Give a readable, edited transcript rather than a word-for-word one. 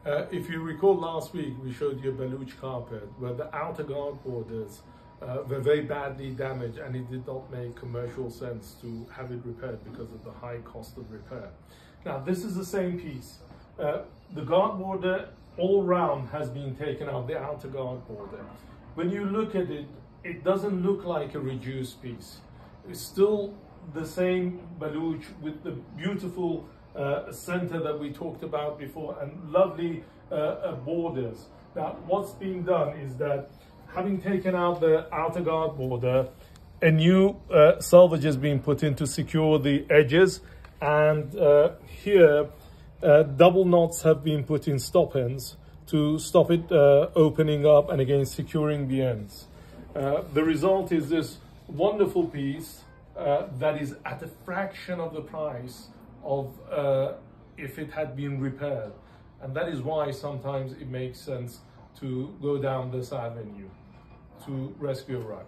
If you recall last week, we showed you a Baluch carpet where the outer guard borders were very badly damaged, and it did not make commercial sense to have it repaired because of the high cost of repair. Now, this is the same piece. The guard border all round has been taken out, the outer guard border. When you look at it, it doesn't look like a reduced piece. It's still the same Baluch with the beautiful center that we talked about before and lovely borders. Now, what's being done is that having taken out the outer guard border, a new selvage has been put in to secure the edges, and here double knots have been put in stop ends to stop it opening up and again securing the ends. The result is this wonderful piece that is at a fraction of the price of if it had been repaired. And that is why sometimes it makes sense to go down this avenue to rescue a rug.